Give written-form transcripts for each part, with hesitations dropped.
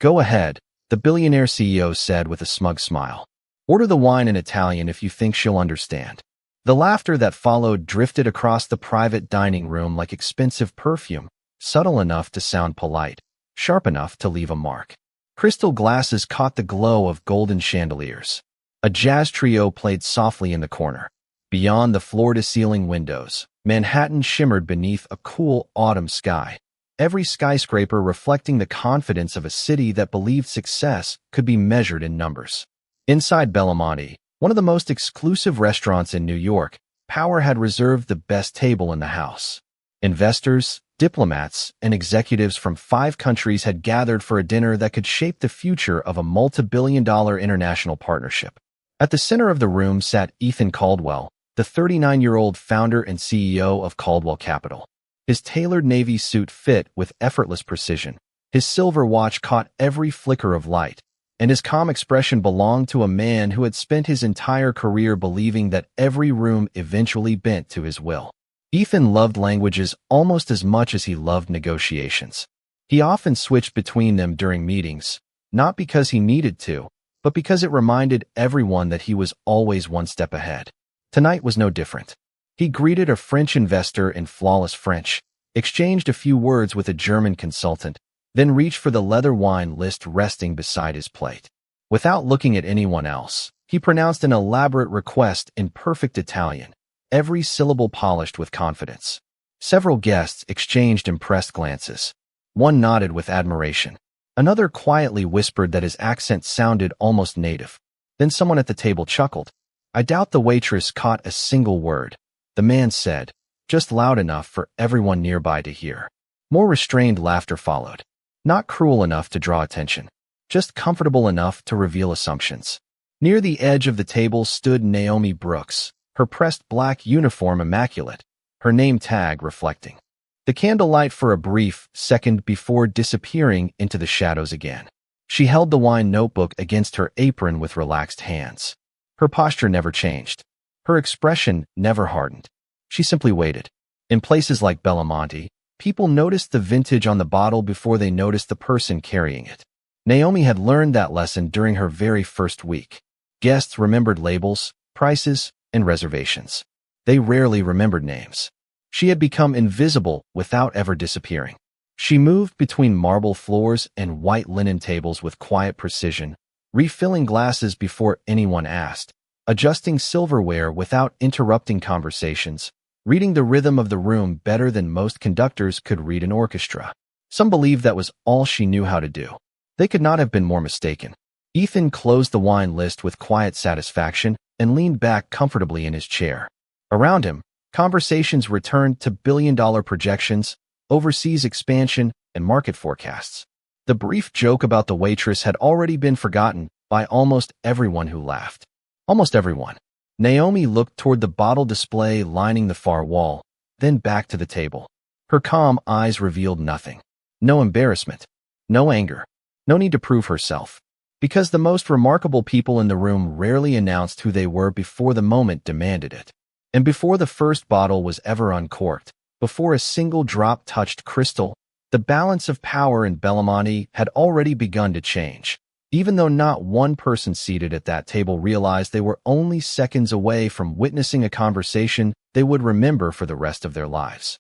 "Go ahead," the billionaire CEO said with a smug smile. "Order the wine in Italian if you think she'll understand." The laughter that followed drifted across the private dining room like expensive perfume, subtle enough to sound polite, sharp enough to leave a mark. Crystal glasses caught the glow of golden chandeliers. A jazz trio played softly in the corner. Beyond the floor-to-ceiling windows, Manhattan shimmered beneath a cool autumn sky, every skyscraper reflecting the confidence of a city that believed success could be measured in numbers. Inside Bellamy, one of the most exclusive restaurants in New York, power had reserved the best table in the house. Investors, diplomats, and executives from 5 countries had gathered for a dinner that could shape the future of a multi-billion-dollar international partnership. At the center of the room sat Ethan Caldwell, the 39-year-old founder and CEO of Caldwell Capital. His tailored navy suit fit with effortless precision. His silver watch caught every flicker of light, and his calm expression belonged to a man who had spent his entire career believing that every room eventually bent to his will. Ethan loved languages almost as much as he loved negotiations. He often switched between them during meetings, not because he needed to, but because it reminded everyone that he was always one step ahead. Tonight was no different. He greeted a French investor in flawless French, exchanged a few words with a German consultant, then reached for the leather wine list resting beside his plate. Without looking at anyone else, he pronounced an elaborate request in perfect Italian, every syllable polished with confidence. Several guests exchanged impressed glances. One nodded with admiration. Another quietly whispered that his accent sounded almost native. Then someone at the table chuckled. "I doubt the waitress caught a single word," the man said, just loud enough for everyone nearby to hear. More restrained laughter followed. Not cruel enough to draw attention, just comfortable enough to reveal assumptions. Near the edge of the table stood Naomi Brooks, her pressed black uniform immaculate, her name tag reflecting. The candlelight for a brief second before disappearing into the shadows again. She held the wine notebook against her apron with relaxed hands. Her posture never changed. Her expression never hardened. She simply waited. In places like Bellamy, people noticed the vintage on the bottle before they noticed the person carrying it. Naomi had learned that lesson during her very first week. Guests remembered labels, prices, and reservations. They rarely remembered names. She had become invisible without ever disappearing. She moved between marble floors and white linen tables with quiet precision, refilling glasses before anyone asked, adjusting silverware without interrupting conversations, reading the rhythm of the room better than most conductors could read an orchestra. Some believed that was all she knew how to do. They could not have been more mistaken. Ethan closed the wine list with quiet satisfaction and leaned back comfortably in his chair. Around him, conversations returned to billion-dollar projections, overseas expansion, and market forecasts. The brief joke about the waitress had already been forgotten by almost everyone who laughed. Almost everyone. Naomi looked toward the bottle display lining the far wall, then back to the table. Her calm eyes revealed nothing. No embarrassment. No anger. No need to prove herself. Because the most remarkable people in the room rarely announced who they were before the moment demanded it. And before the first bottle was ever uncorked, before a single drop touched crystal, the balance of power in Bellamy had already begun to change. Even though not one person seated at that table realized they were only seconds away from witnessing a conversation they would remember for the rest of their lives.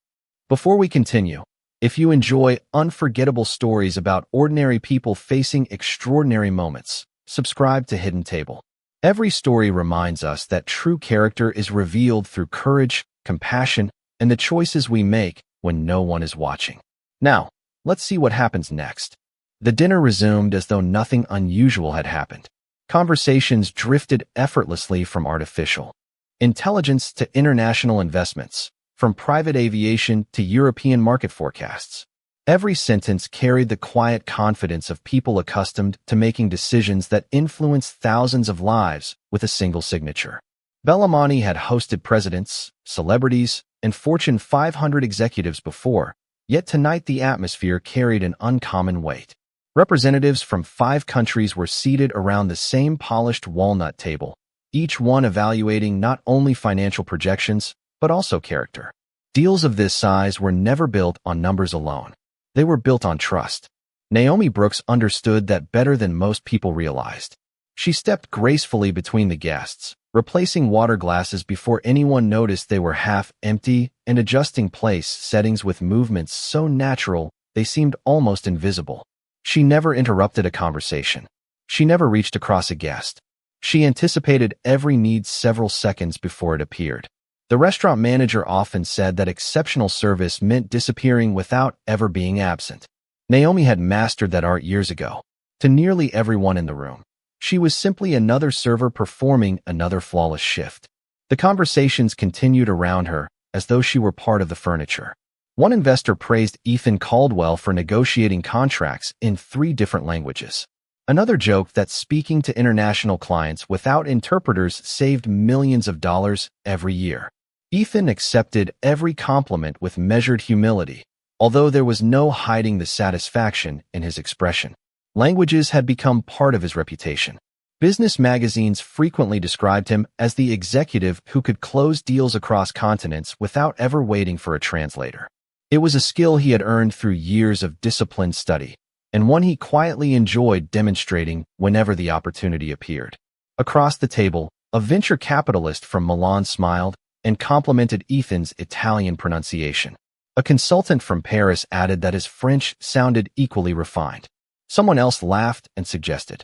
Before we continue, if you enjoy unforgettable stories about ordinary people facing extraordinary moments, subscribe to Hidden Table. Every story reminds us that true character is revealed through courage, compassion, and the choices we make when no one is watching. Now, let's see what happens next. The dinner resumed as though nothing unusual had happened. Conversations drifted effortlessly from artificial intelligence to international investments, from private aviation to European market forecasts. Every sentence carried the quiet confidence of people accustomed to making decisions that influence thousands of lives with a single signature. Bellamy had hosted presidents, celebrities, and Fortune 500 executives before, yet tonight the atmosphere carried an uncommon weight. Representatives from 5 countries were seated around the same polished walnut table, each one evaluating not only financial projections, but also character. Deals of this size were never built on numbers alone. They were built on trust. Naomi Brooks understood that better than most people realized. She stepped gracefully between the guests, replacing water glasses before anyone noticed they were half empty and adjusting place settings with movements so natural they seemed almost invisible. She never interrupted a conversation. She never reached across a guest. She anticipated every need several seconds before it appeared. The restaurant manager often said that exceptional service meant disappearing without ever being absent. Naomi had mastered that art years ago. To nearly everyone in the room, she was simply another server performing another flawless shift. The conversations continued around her, as though she were part of the furniture. One investor praised Ethan Caldwell for negotiating contracts in 3 different languages. Another joked that speaking to international clients without interpreters saved millions of dollars every year. Ethan accepted every compliment with measured humility, although there was no hiding the satisfaction in his expression. Languages had become part of his reputation. Business magazines frequently described him as the executive who could close deals across continents without ever waiting for a translator. It was a skill he had earned through years of disciplined study, and one he quietly enjoyed demonstrating whenever the opportunity appeared. Across the table, a venture capitalist from Milan smiled and complimented Ethan's Italian pronunciation. A consultant from Paris added that his French sounded equally refined. Someone else laughed and suggested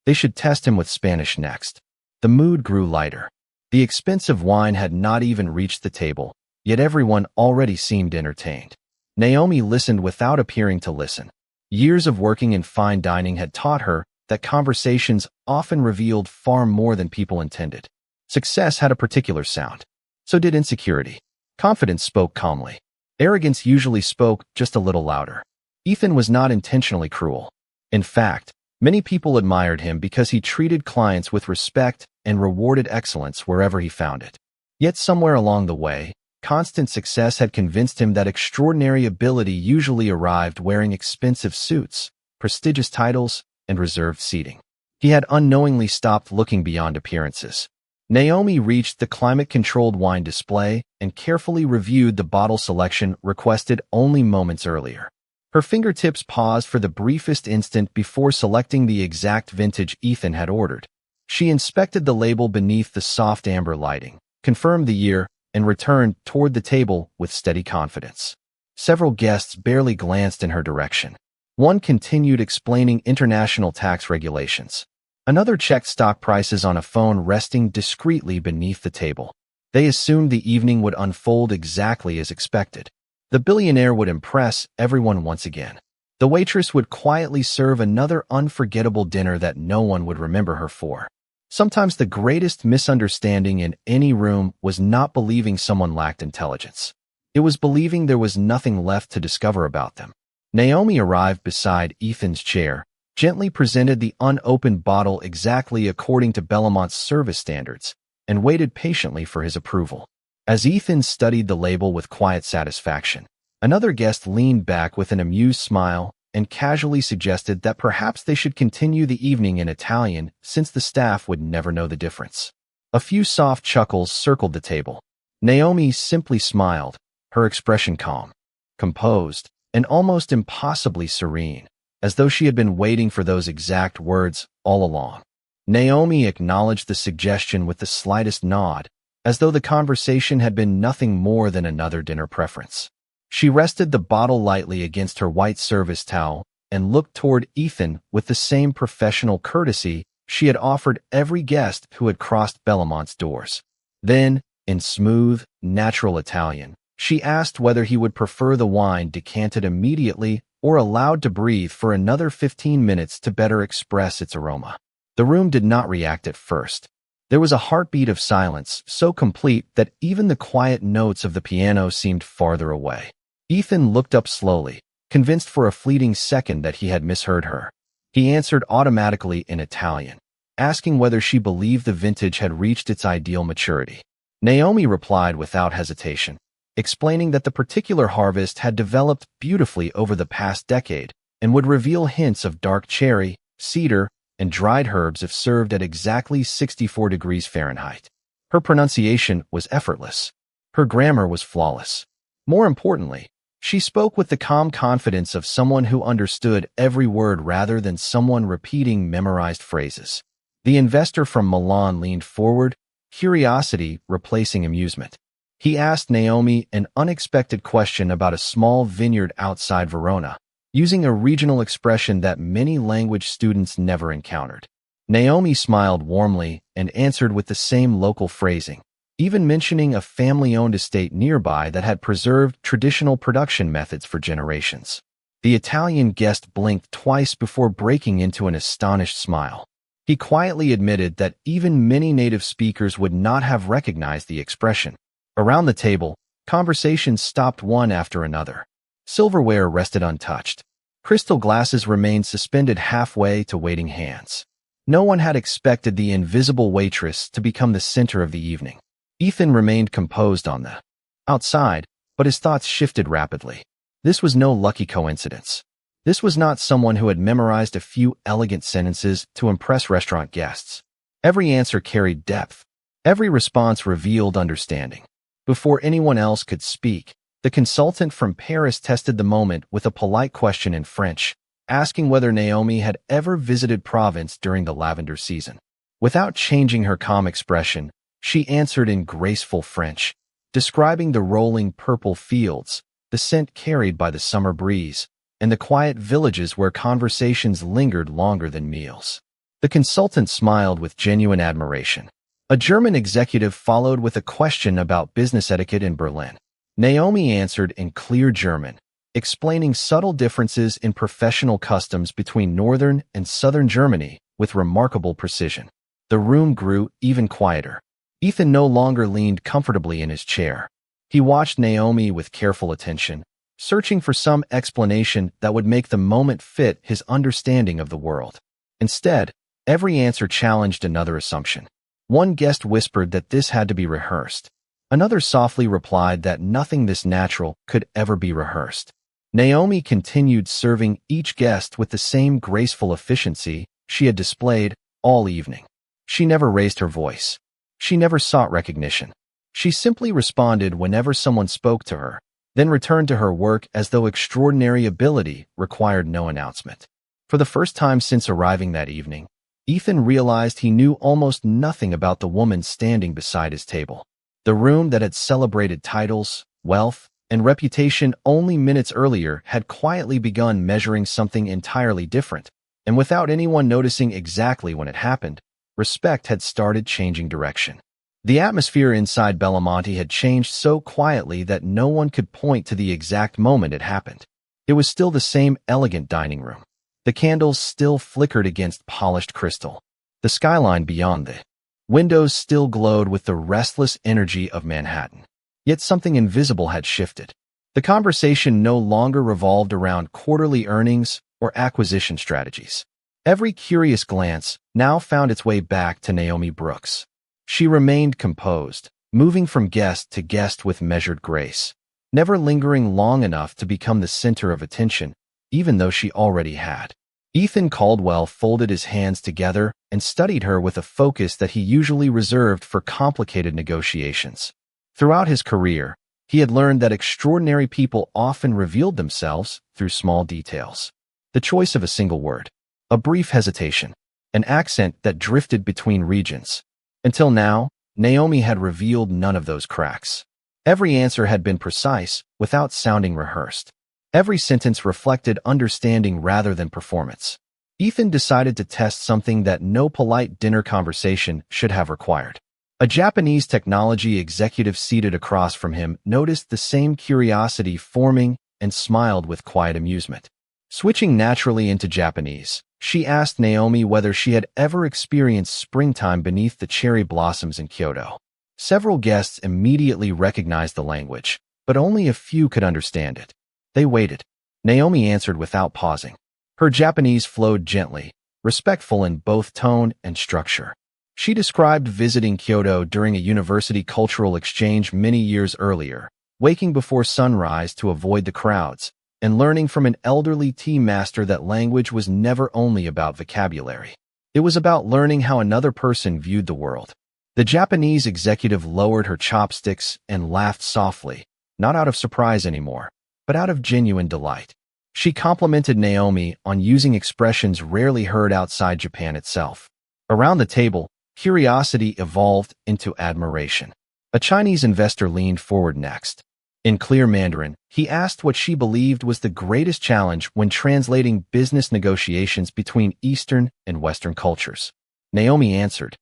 they should test him with Spanish next. The mood grew lighter. The expensive wine had not even reached the table, yet everyone already seemed entertained. Naomi listened without appearing to listen. Years of working in fine dining had taught her that conversations often revealed far more than people intended. Success had a particular sound. So did insecurity. Confidence spoke calmly. Arrogance usually spoke just a little louder. Ethan was not intentionally cruel. In fact, many people admired him because he treated clients with respect and rewarded excellence wherever he found it. Yet somewhere along the way, constant success had convinced him that extraordinary ability usually arrived wearing expensive suits, prestigious titles, and reserved seating. He had unknowingly stopped looking beyond appearances. Naomi reached the climate-controlled wine display and carefully reviewed the bottle selection requested only moments earlier. Her fingertips paused for the briefest instant before selecting the exact vintage Ethan had ordered. She inspected the label beneath the soft amber lighting, confirmed the year, and returned toward the table with steady confidence. Several guests barely glanced in her direction. One continued explaining international tax regulations. Another checked stock prices on a phone resting discreetly beneath the table. They assumed the evening would unfold exactly as expected. The billionaire would impress everyone once again. The waitress would quietly serve another unforgettable dinner that no one would remember her for. Sometimes the greatest misunderstanding in any room was not believing someone lacked intelligence. It was believing there was nothing left to discover about them. Naomi arrived beside Ethan's chair, gently presented the unopened bottle exactly according to Belmont's service standards, and waited patiently for his approval. As Ethan studied the label with quiet satisfaction, another guest leaned back with an amused smile and casually suggested that perhaps they should continue the evening in Italian since the staff would never know the difference. A few soft chuckles circled the table. Naomi simply smiled, her expression calm, composed, and almost impossibly serene, as though she had been waiting for those exact words all along. Naomi acknowledged the suggestion with the slightest nod, as though the conversation had been nothing more than another dinner preference. She rested the bottle lightly against her white service towel and looked toward Ethan with the same professional courtesy she had offered every guest who had crossed Belmont's doors. Then, in smooth, natural Italian, she asked whether he would prefer the wine decanted immediately or allowed to breathe for another 15 minutes to better express its aroma. The room did not react at first. There was a heartbeat of silence so complete that even the quiet notes of the piano seemed farther away. Ethan looked up slowly, convinced for a fleeting second that he had misheard her. He answered automatically in Italian, asking whether she believed the vintage had reached its ideal maturity. Naomi replied without hesitation, explaining that the particular harvest had developed beautifully over the past decade and would reveal hints of dark cherry, cedar, and dried herbs if served at exactly 64 degrees Fahrenheit. Her pronunciation was effortless. Her grammar was flawless. More importantly, She spoke with the calm confidence of someone who understood every word rather than someone repeating memorized phrases. The investor from Milan leaned forward, curiosity replacing amusement. He asked Naomi an unexpected question about a small vineyard outside Verona, using a regional expression that many language students never encountered. Naomi smiled warmly and answered with the same local phrasing, even mentioning a family-owned estate nearby that had preserved traditional production methods for generations. The Italian guest blinked twice before breaking into an astonished smile. He quietly admitted that even many native speakers would not have recognized the expression. Around the table, conversations stopped one after another. Silverware rested untouched. Crystal glasses remained suspended halfway to waiting hands. No one had expected the invisible waitress to become the center of the evening. Ethan remained composed on the outside, but his thoughts shifted rapidly. This was no lucky coincidence. This was not someone who had memorized a few elegant sentences to impress restaurant guests. Every answer carried depth. Every response revealed understanding. Before anyone else could speak, the consultant from Paris tested the moment with a polite question in French, asking whether Naomi had ever visited Provence during the lavender season. Without changing her calm expression, she answered in graceful French, describing the rolling purple fields, the scent carried by the summer breeze, and the quiet villages where conversations lingered longer than meals. The consultant smiled with genuine admiration. A German executive followed with a question about business etiquette in Berlin. Naomi answered in clear German, explaining subtle differences in professional customs between northern and southern Germany with remarkable precision. The room grew even quieter. Ethan no longer leaned comfortably in his chair. He watched Naomi with careful attention, searching for some explanation that would make the moment fit his understanding of the world. Instead, every answer challenged another assumption. One guest whispered that this had to be rehearsed. Another softly replied that nothing this natural could ever be rehearsed. Naomi continued serving each guest with the same graceful efficiency she had displayed all evening. She never raised her voice. She never sought recognition. She simply responded whenever someone spoke to her, then returned to her work as though extraordinary ability required no announcement. For the first time since arriving that evening, Ethan realized he knew almost nothing about the woman standing beside his table. The room that had celebrated titles, wealth, and reputation only minutes earlier had quietly begun measuring something entirely different, and without anyone noticing exactly when it happened, respect had started changing direction. The atmosphere inside Bellomonte had changed so quietly that no one could point to the exact moment it happened. It was still the same elegant dining room. The candles still flickered against polished crystal. The skyline beyond the windows still glowed with the restless energy of Manhattan. Yet something invisible had shifted. The conversation no longer revolved around quarterly earnings or acquisition strategies. Every curious glance now found its way back to Naomi Brooks. She remained composed, moving from guest to guest with measured grace, never lingering long enough to become the center of attention, even though she already had. Ethan Caldwell folded his hands together and studied her with a focus that he usually reserved for complicated negotiations. Throughout his career, he had learned that extraordinary people often revealed themselves through small details. The choice of a single word, a brief hesitation, an accent that drifted between regions. Until now, Naomi had revealed none of those cracks. Every answer had been precise, without sounding rehearsed. Every sentence reflected understanding rather than performance. Ethan decided to test something that no polite dinner conversation should have required. A Japanese technology executive seated across from him noticed the same curiosity forming and smiled with quiet amusement. Switching naturally into Japanese, she asked Naomi whether she had ever experienced springtime beneath the cherry blossoms in Kyoto. Several guests immediately recognized the language, but only a few could understand it. They waited. Naomi answered without pausing. Her Japanese flowed gently, respectful in both tone and structure. She described visiting Kyoto during a university cultural exchange many years earlier, waking before sunrise to avoid the crowds, and learning from an elderly tea master that language was never only about vocabulary. It was about learning how another person viewed the world. The Japanese executive lowered her chopsticks and laughed softly, not out of surprise anymore, but out of genuine delight. She complimented Naomi on using expressions rarely heard outside Japan itself. Around the table, curiosity evolved into admiration. A Chinese investor leaned forward next. In clear Mandarin, he asked what she believed was the greatest challenge when translating business negotiations between Eastern and Western cultures. Naomi answered,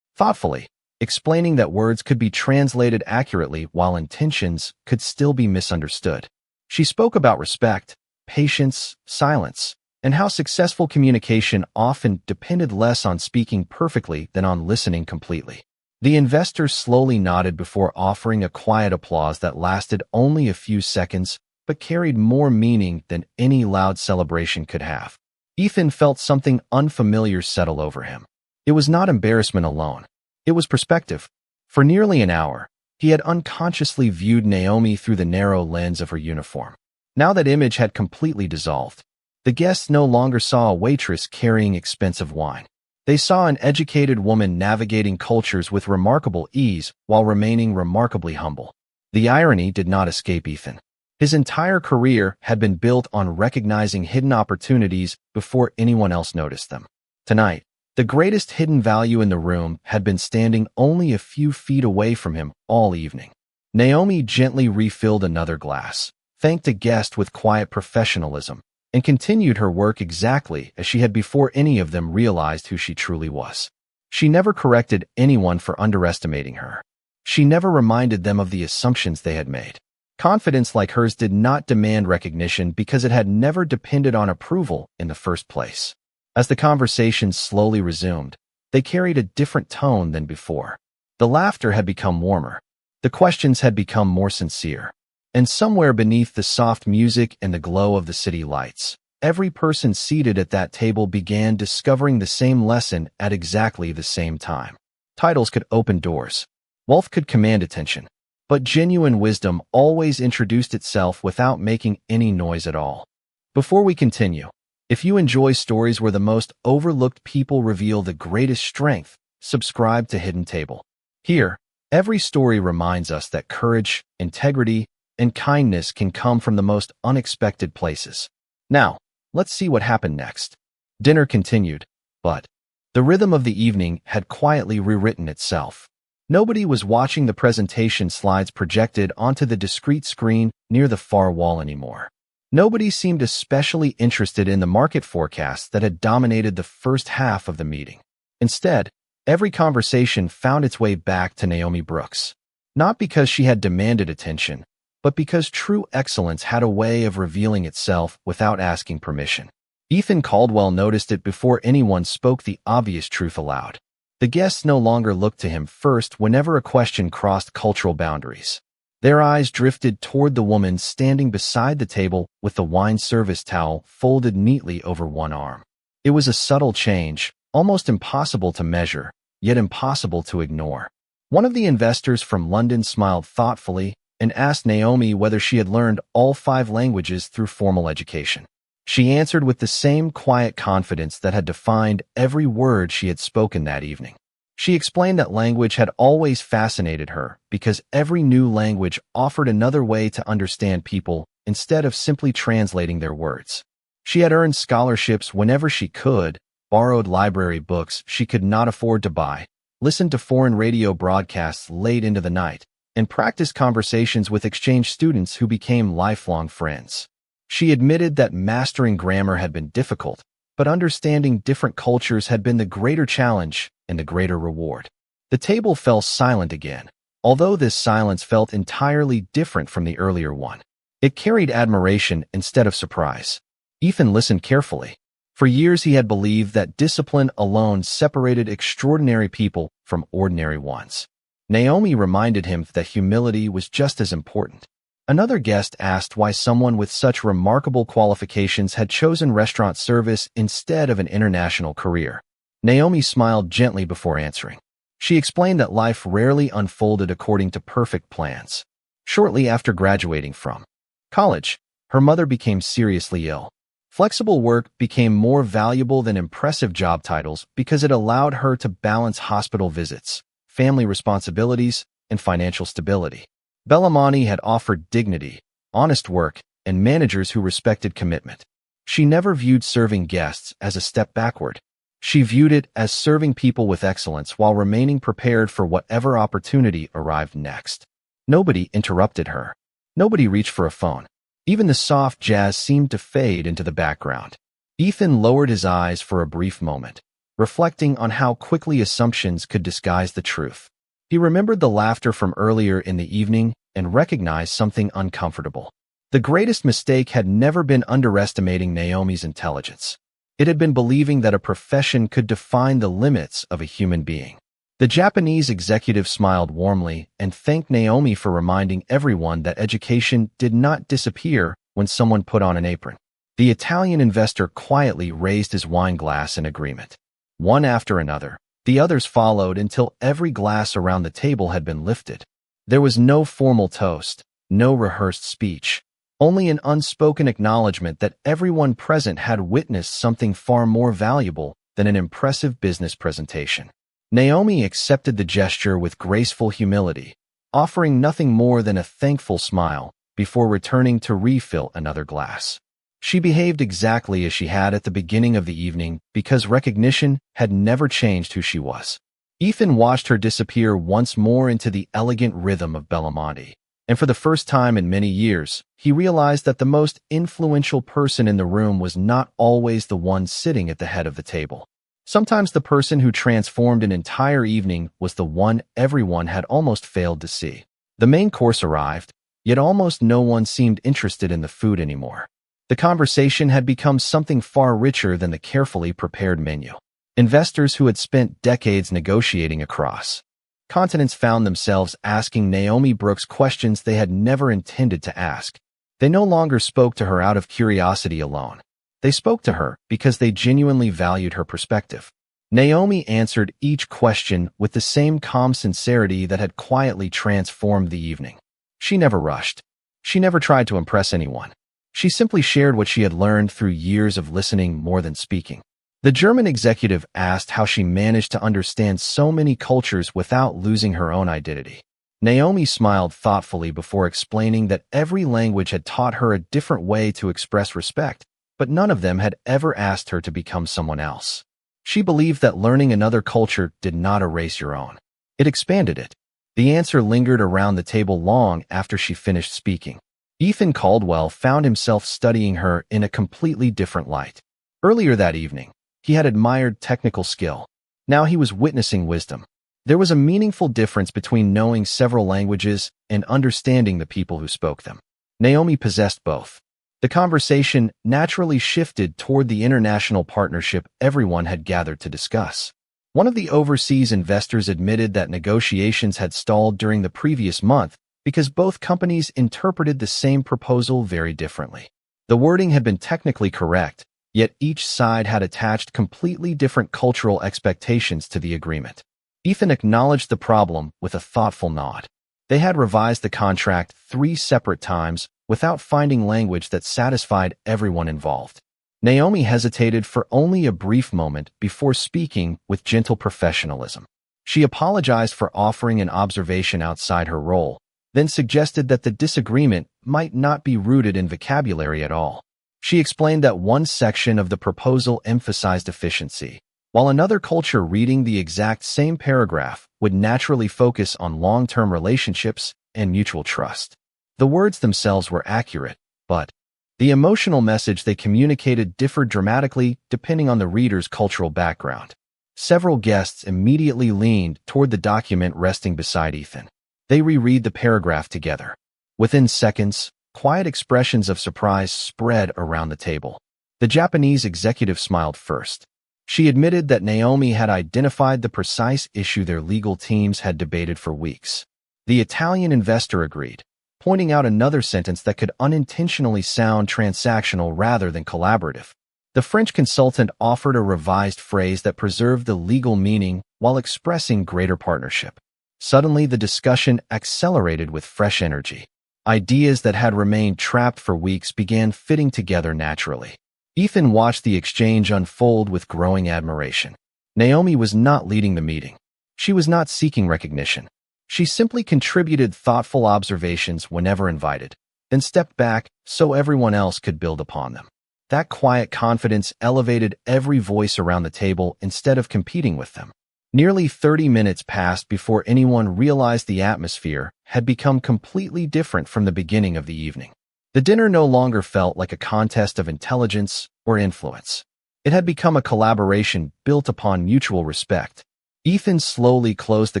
thoughtfully, explaining that words could be translated accurately while intentions could still be misunderstood. She spoke about respect, patience, silence, and how successful communication often depended less on speaking perfectly than on listening completely. The investor slowly nodded before offering a quiet applause that lasted only a few seconds but carried more meaning than any loud celebration could have. Ethan felt something unfamiliar settle over him. It was not embarrassment alone. It was perspective. For nearly an hour, he had unconsciously viewed Naomi through the narrow lens of her uniform. Now that image had completely dissolved. The guests no longer saw a waitress carrying expensive wine. They saw an educated woman navigating cultures with remarkable ease while remaining remarkably humble. The irony did not escape Ethan. His entire career had been built on recognizing hidden opportunities before anyone else noticed them. Tonight, the greatest hidden value in the room had been standing only a few feet away from him all evening. Naomi gently refilled another glass, thanked a guest with quiet professionalism, and continued her work exactly as she had before any of them realized who she truly was. She never corrected anyone for underestimating her. She never reminded them of the assumptions they had made. Confidence like hers did not demand recognition because it had never depended on approval in the first place. As the conversation slowly resumed, they carried a different tone than before. The laughter had become warmer. The questions had become more sincere. And somewhere beneath the soft music and the glow of the city lights, every person seated at that table began discovering the same lesson at exactly the same time. Titles could open doors. Wealth could command attention. But genuine wisdom always introduced itself without making any noise at all. Before we continue, if you enjoy stories where the most overlooked people reveal the greatest strength, subscribe to Hidden Table. Here, every story reminds us that courage, integrity, and kindness can come from the most unexpected places. Now, let's see what happened next. Dinner continued, but the rhythm of the evening had quietly rewritten itself. Nobody was watching the presentation slides projected onto the discrete screen near the far wall anymore. Nobody seemed especially interested in the market forecasts that had dominated the first half of the meeting. Instead, every conversation found its way back to Naomi Brooks. Not because she had demanded attention, but because true excellence had a way of revealing itself without asking permission. Ethan Caldwell noticed it before anyone spoke the obvious truth aloud. The guests no longer looked to him first whenever a question crossed cultural boundaries. Their eyes drifted toward the woman standing beside the table with the wine service towel folded neatly over one arm. It was a subtle change, almost impossible to measure, yet impossible to ignore. One of the investors from London smiled thoughtfully and asked Naomi whether she had learned all 5 languages through formal education. She answered with the same quiet confidence that had defined every word she had spoken that evening. She explained that language had always fascinated her because every new language offered another way to understand people instead of simply translating their words. She had earned scholarships whenever she could, borrowed library books she could not afford to buy, listened to foreign radio broadcasts late into the night, and practiced conversations with exchange students who became lifelong friends. She admitted that mastering grammar had been difficult, but understanding different cultures had been the greater challenge and the greater reward. The table fell silent again, although this silence felt entirely different from the earlier one. It carried admiration instead of surprise. Ethan listened carefully. For years he had believed that discipline alone separated extraordinary people from ordinary ones. Naomi reminded him that humility was just as important. Another guest asked why someone with such remarkable qualifications had chosen restaurant service instead of an international career. Naomi smiled gently before answering. She explained that life rarely unfolded according to perfect plans. Shortly after graduating from college, her mother became seriously ill. Flexible work became more valuable than impressive job titles because it allowed her to balance hospital visits, family responsibilities, and financial stability. Bellamani had offered dignity, honest work, and managers who respected commitment. She never viewed serving guests as a step backward. She viewed it as serving people with excellence while remaining prepared for whatever opportunity arrived next. Nobody interrupted her. Nobody reached for a phone. Even the soft jazz seemed to fade into the background. Ethan lowered his eyes for a brief moment, reflecting on how quickly assumptions could disguise the truth. He remembered the laughter from earlier in the evening and recognized something uncomfortable. The greatest mistake had never been underestimating Naomi's intelligence. It had been believing that a profession could define the limits of a human being. The Japanese executive smiled warmly and thanked Naomi for reminding everyone that education did not disappear when someone put on an apron. The Italian investor quietly raised his wine glass in agreement. One after another, the others followed until every glass around the table had been lifted. There was no formal toast, no rehearsed speech, only an unspoken acknowledgement that everyone present had witnessed something far more valuable than an impressive business presentation. Naomi accepted the gesture with graceful humility, offering nothing more than a thankful smile before returning to refill another glass. She behaved exactly as she had at the beginning of the evening because recognition had never changed who she was. Ethan watched her disappear once more into the elegant rhythm of Bellamy, and for the first time in many years, he realized that the most influential person in the room was not always the one sitting at the head of the table. Sometimes the person who transformed an entire evening was the one everyone had almost failed to see. The main course arrived, yet almost no one seemed interested in the food anymore. The conversation had become something far richer than the carefully prepared menu. Investors who had spent decades negotiating across continents found themselves asking Naomi Brooks questions they had never intended to ask. They no longer spoke to her out of curiosity alone. They spoke to her because they genuinely valued her perspective. Naomi answered each question with the same calm sincerity that had quietly transformed the evening. She never rushed. She never tried to impress anyone. She simply shared what she had learned through years of listening more than speaking. The German executive asked how she managed to understand so many cultures without losing her own identity. Naomi smiled thoughtfully before explaining that every language had taught her a different way to express respect, but none of them had ever asked her to become someone else. She believed that learning another culture did not erase your own. It expanded it. The answer lingered around the table long after she finished speaking. Ethan Caldwell found himself studying her in a completely different light. Earlier that evening, he had admired technical skill. Now he was witnessing wisdom. There was a meaningful difference between knowing several languages and understanding the people who spoke them. Naomi possessed both. The conversation naturally shifted toward the international partnership everyone had gathered to discuss. One of the overseas investors admitted that negotiations had stalled during the previous month because both companies interpreted the same proposal very differently. The wording had been technically correct, yet each side had attached completely different cultural expectations to the agreement. Ethan acknowledged the problem with a thoughtful nod. They had revised the contract 3 separate times without finding language that satisfied everyone involved. Naomi hesitated for only a brief moment before speaking with gentle professionalism. She apologized for offering an observation outside her role, then suggested that the disagreement might not be rooted in vocabulary at all. She explained that one section of the proposal emphasized efficiency, while another culture reading the exact same paragraph would naturally focus on long-term relationships and mutual trust. The words themselves were accurate, but the emotional message they communicated differed dramatically depending on the reader's cultural background. Several guests immediately leaned toward the document resting beside Ethan. They reread the paragraph together. Within seconds, quiet expressions of surprise spread around the table. The Japanese executive smiled first. She admitted that Naomi had identified the precise issue their legal teams had debated for weeks. The Italian investor agreed, pointing out another sentence that could unintentionally sound transactional rather than collaborative. The French consultant offered a revised phrase that preserved the legal meaning while expressing greater partnership. Suddenly, the discussion accelerated with fresh energy. Ideas that had remained trapped for weeks began fitting together naturally. Ethan watched the exchange unfold with growing admiration. Naomi was not leading the meeting. She was not seeking recognition. She simply contributed thoughtful observations whenever invited. then stepped back so everyone else could build upon them. That quiet confidence elevated every voice around the table instead of competing with them. Nearly 30 minutes passed before anyone realized the atmosphere had become completely different from the beginning of the evening. The dinner no longer felt like a contest of intelligence or influence. It had become a collaboration built upon mutual respect. Ethan slowly closed the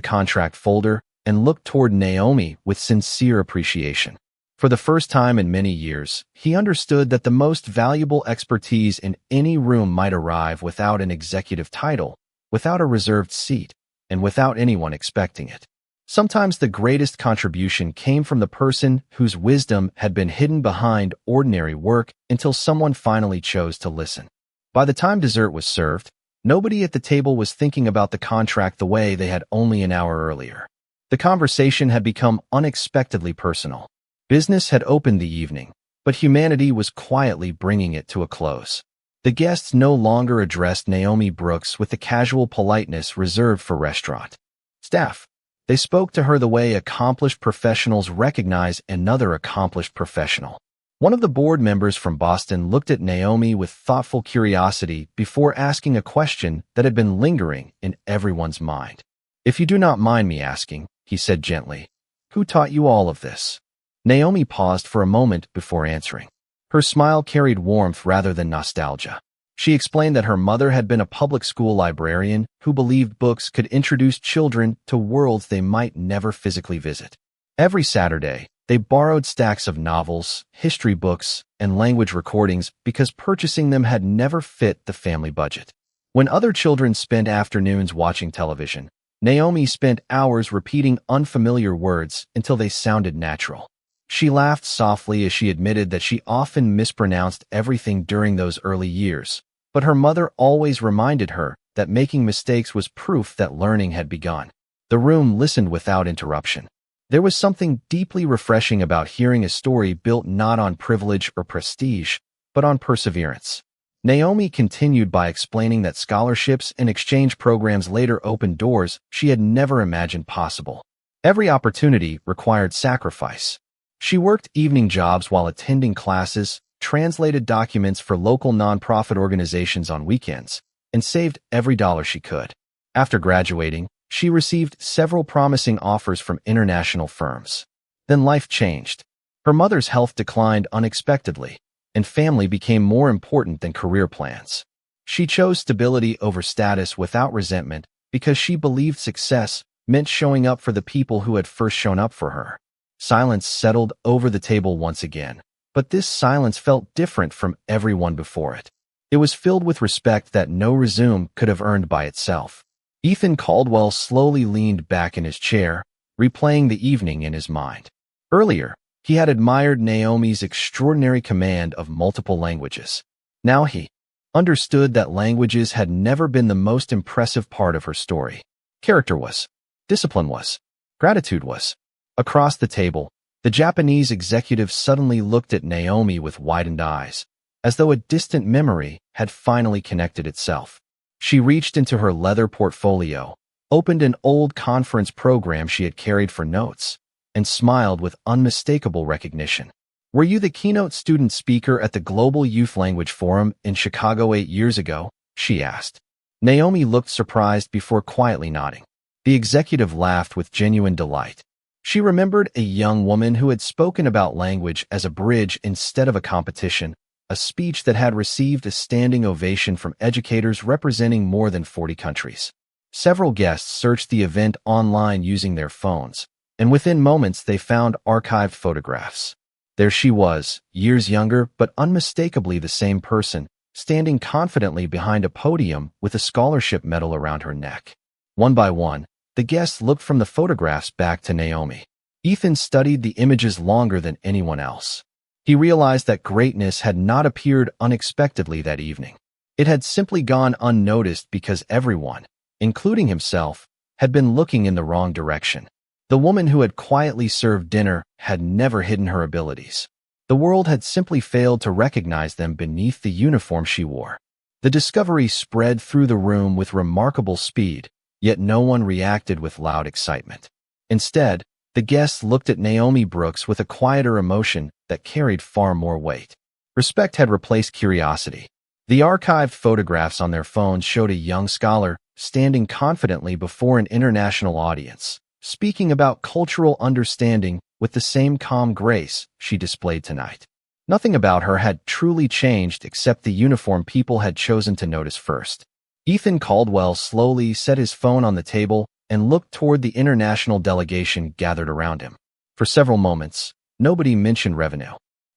contract folder and looked toward Naomi with sincere appreciation. For the first time in many years, he understood that the most valuable expertise in any room might arrive without an executive title, without a reserved seat, and without anyone expecting it. Sometimes the greatest contribution came from the person whose wisdom had been hidden behind ordinary work until someone finally chose to listen. By the time dessert was served, nobody at the table was thinking about the contract the way they had only an hour earlier. The conversation had become unexpectedly personal. Business had opened the evening, but humanity was quietly bringing it to a close. The guests no longer addressed Naomi Brooks with the casual politeness reserved for restaurant staff. They spoke to her the way accomplished professionals recognize another accomplished professional. One of the board members from Boston looked at Naomi with thoughtful curiosity before asking a question that had been lingering in everyone's mind. "If you do not mind me asking," he said gently, "who taught you all of this?" Naomi paused for a moment before answering. Her smile carried warmth rather than nostalgia. She explained that her mother had been a public school librarian who believed books could introduce children to worlds they might never physically visit. Every Saturday, they borrowed stacks of novels, history books, and language recordings because purchasing them had never fit the family budget. When other children spent afternoons watching television, Naomi spent hours repeating unfamiliar words until they sounded natural. She laughed softly as she admitted that she often mispronounced everything during those early years, but her mother always reminded her that making mistakes was proof that learning had begun. The room listened without interruption. There was something deeply refreshing about hearing a story built not on privilege or prestige, but on perseverance. Naomi continued by explaining that scholarships and exchange programs later opened doors she had never imagined possible. Every opportunity required sacrifice. She worked evening jobs while attending classes, translated documents for local nonprofit organizations on weekends, and saved every dollar she could. After graduating, she received several promising offers from international firms. Then life changed. Her mother's health declined unexpectedly, and family became more important than career plans. She chose stability over status without resentment because she believed success meant showing up for the people who had first shown up for her. Silence settled over the table once again, but this silence felt different from everyone before it. It was filled with respect that no resume could have earned by itself. Ethan Caldwell slowly leaned back in his chair, replaying the evening in his mind. Earlier, he had admired Naomi's extraordinary command of multiple languages. Now he understood that languages had never been the most impressive part of her story. Character was. Discipline was. Gratitude was. Across the table, the Japanese executive suddenly looked at Naomi with widened eyes, as though a distant memory had finally connected itself. She reached into her leather portfolio, opened an old conference program she had carried for notes, and smiled with unmistakable recognition. "Were you the keynote student speaker at the Global Youth Language Forum in Chicago 8 years ago?" she asked. Naomi looked surprised before quietly nodding. The executive laughed with genuine delight. She remembered a young woman who had spoken about language as a bridge instead of a competition, a speech that had received a standing ovation from educators representing more than 40 countries. Several guests searched the event online using their phones, and within moments they found archived photographs. There she was, years younger but unmistakably the same person, standing confidently behind a podium with a scholarship medal around her neck. One by one, the guests looked from the photographs back to Naomi. Ethan studied the images longer than anyone else. He realized that greatness had not appeared unexpectedly that evening. It had simply gone unnoticed because everyone, including himself, had been looking in the wrong direction. The woman who had quietly served dinner had never hidden her abilities. The world had simply failed to recognize them beneath the uniform she wore. The discovery spread through the room with remarkable speed, yet no one reacted with loud excitement. Instead, The guests looked at Naomi Brooks with a quieter emotion that carried far more weight. Respect had replaced curiosity. The archived photographs on their phones showed a young scholar standing confidently before an international audience, speaking about cultural understanding with the same calm grace she displayed tonight. Nothing about her had truly changed except the uniform people had chosen to notice first. Ethan Caldwell slowly set his phone on the table and looked toward the international delegation gathered around him. For several moments, nobody mentioned revenue,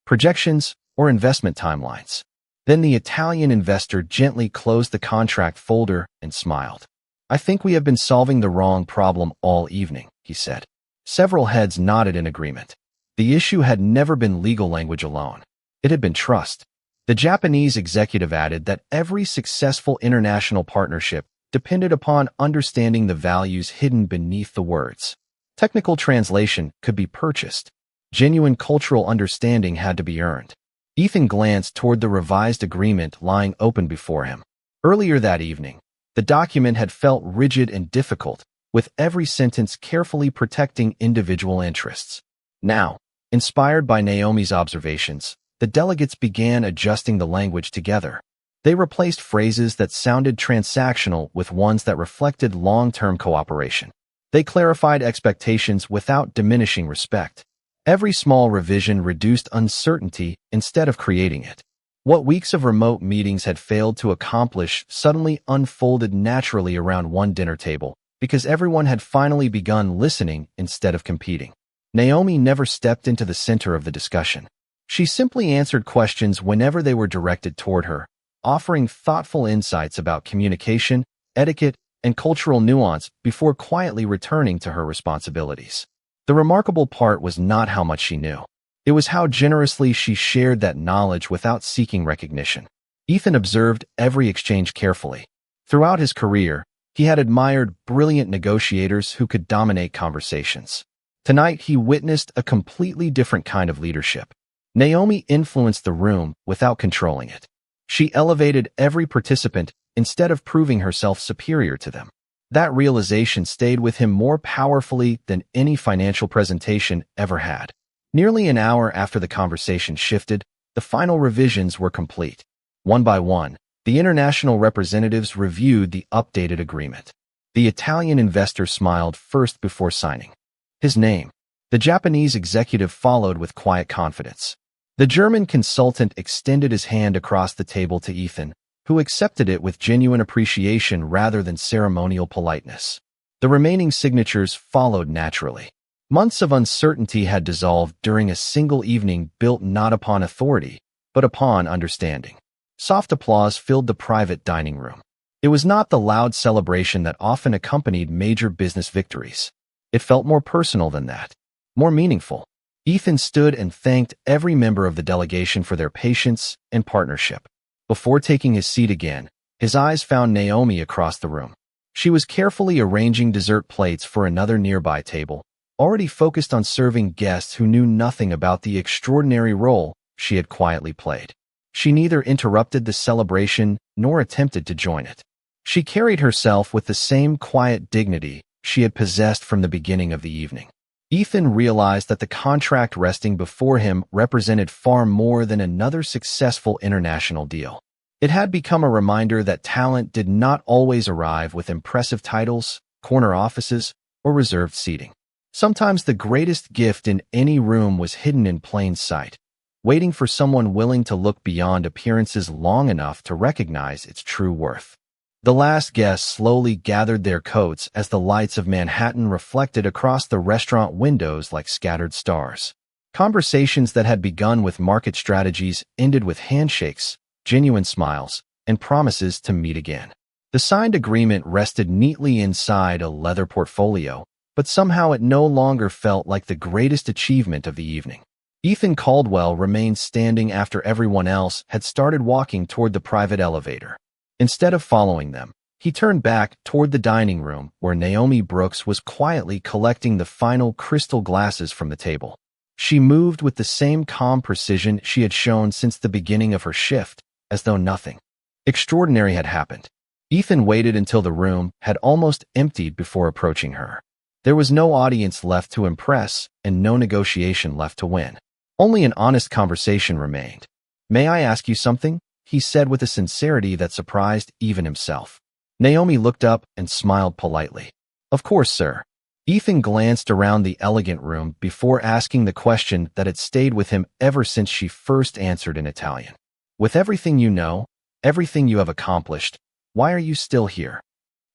projections, or investment timelines. Then the Italian investor gently closed the contract folder and smiled. "I think we have been solving the wrong problem all evening," he said. Several heads nodded in agreement. The issue had never been legal language alone. It had been trust. The Japanese executive added that every successful international partnership depended upon understanding the values hidden beneath the words. Technical translation could be purchased. Genuine cultural understanding had to be earned. Ethan glanced toward the revised agreement lying open before him. Earlier that evening, the document had felt rigid and difficult, with every sentence carefully protecting individual interests. Now, inspired by Naomi's observations, the delegates began adjusting the language together. They replaced phrases that sounded transactional with ones that reflected long-term cooperation. They clarified expectations without diminishing respect. Every small revision reduced uncertainty instead of creating it. What weeks of remote meetings had failed to accomplish suddenly unfolded naturally around one dinner table because everyone had finally begun listening instead of competing. Naomi never stepped into the center of the discussion. She simply answered questions whenever they were directed toward her, offering thoughtful insights about communication, etiquette, and cultural nuance before quietly returning to her responsibilities. The remarkable part was not how much she knew. It was how generously she shared that knowledge without seeking recognition. Ethan observed every exchange carefully. Throughout his career, he had admired brilliant negotiators who could dominate conversations. Tonight, he witnessed a completely different kind of leadership. Naomi influenced the room without controlling it. She elevated every participant instead of proving herself superior to them. That realization stayed with him more powerfully than any financial presentation ever had. Nearly an hour after the conversation shifted, the final revisions were complete. One by one, the international representatives reviewed the updated agreement. The Italian investor smiled first before signing. His name. The Japanese executive followed with quiet confidence. The German consultant extended his hand across the table to Ethan, who accepted it with genuine appreciation rather than ceremonial politeness. The remaining signatures followed naturally. Months of uncertainty had dissolved during a single evening built not upon authority, but upon understanding. Soft applause filled the private dining room. It was not the loud celebration that often accompanied major business victories. It felt more personal than that, more meaningful. Ethan stood and thanked every member of the delegation for their patience and partnership. Before taking his seat again, his eyes found Naomi across the room. She was carefully arranging dessert plates for another nearby table, already focused on serving guests who knew nothing about the extraordinary role she had quietly played. She neither interrupted the celebration nor attempted to join it. She carried herself with the same quiet dignity she had possessed from the beginning of the evening. Ethan realized that the contract resting before him represented far more than another successful international deal. It had become a reminder that talent did not always arrive with impressive titles, corner offices, or reserved seating. Sometimes the greatest gift in any room was hidden in plain sight, waiting for someone willing to look beyond appearances long enough to recognize its true worth. The last guests slowly gathered their coats as the lights of Manhattan reflected across the restaurant windows like scattered stars. Conversations that had begun with market strategies ended with handshakes, genuine smiles, and promises to meet again. The signed agreement rested neatly inside a leather portfolio, but somehow it no longer felt like the greatest achievement of the evening. Ethan Caldwell remained standing after everyone else had started walking toward the private elevator. Instead of following them, he turned back toward the dining room where Naomi Brooks was quietly collecting the final crystal glasses from the table. She moved with the same calm precision she had shown since the beginning of her shift, as though nothing extraordinary had happened. Ethan waited until the room had almost emptied before approaching her. There was no audience left to impress and no negotiation left to win. Only an honest conversation remained. "May I ask you something?" he said with a sincerity that surprised even himself. Naomi looked up and smiled politely. "Of course, sir." Ethan glanced around the elegant room before asking the question that had stayed with him ever since she first answered in Italian. "With everything you know, everything you have accomplished, why are you still here?"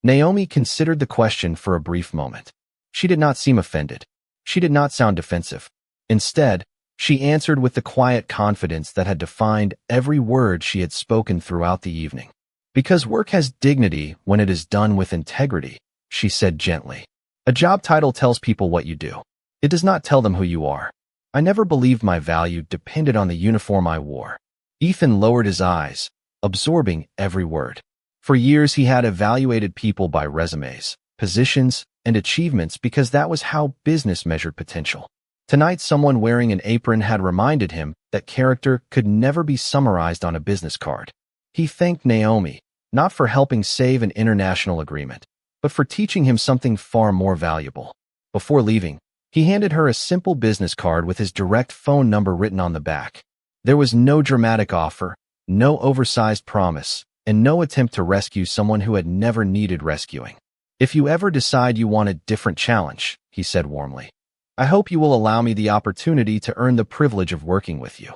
Naomi considered the question for a brief moment. She did not seem offended. She did not sound defensive. Instead, she answered with the quiet confidence that had defined every word she had spoken throughout the evening. "Because work has dignity when it is done with integrity," she said gently. "A job title tells people what you do. It does not tell them who you are. I never believed my value depended on the uniform I wore." Ethan lowered his eyes, absorbing every word. For years he had evaluated people by resumes, positions, and achievements because that was how business measured potential. Tonight, someone wearing an apron had reminded him that character could never be summarized on a business card. He thanked Naomi, not for helping save an international agreement, but for teaching him something far more valuable. Before leaving, he handed her a simple business card with his direct phone number written on the back. There was no dramatic offer, no oversized promise, and no attempt to rescue someone who had never needed rescuing. "If you ever decide you want a different challenge," he said warmly, "I hope you will allow me the opportunity to earn the privilege of working with you."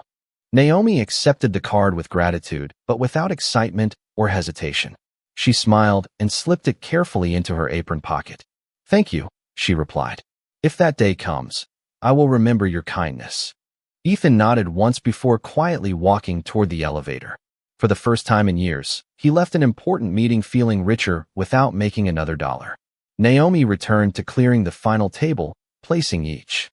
Naomi accepted the card with gratitude, but without excitement or hesitation. She smiled and slipped it carefully into her apron pocket. "Thank you," she replied. "If that day comes, I will remember your kindness." Ethan nodded once before quietly walking toward the elevator. For the first time in years, he left an important meeting feeling richer without making another dollar. Naomi returned to clearing the final table, placing each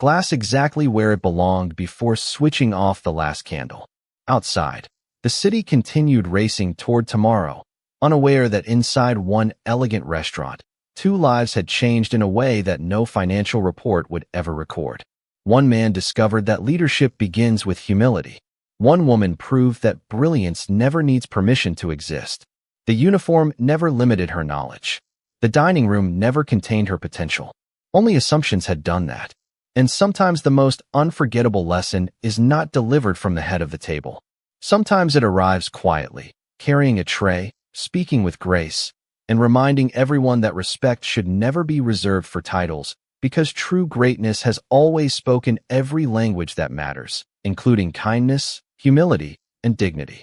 glass exactly where it belonged before switching off the last candle. Outside, the city continued racing toward tomorrow, unaware that inside one elegant restaurant, two lives had changed in a way that no financial report would ever record. One man discovered that leadership begins with humility. One woman proved that brilliance never needs permission to exist. The uniform never limited her knowledge. The dining room never contained her potential. Only assumptions had done that. And sometimes the most unforgettable lesson is not delivered from the head of the table. Sometimes it arrives quietly, carrying a tray, speaking with grace, and reminding everyone that respect should never be reserved for titles, because true greatness has always spoken every language that matters, including kindness, humility, and dignity.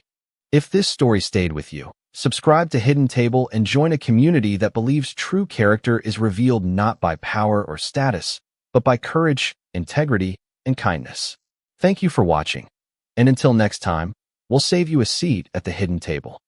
If this story stayed with you, subscribe to Hidden Table and join a community that believes true character is revealed not by power or status, but by courage, integrity, and kindness. Thank you for watching. And until next time, we'll save you a seat at the Hidden Table.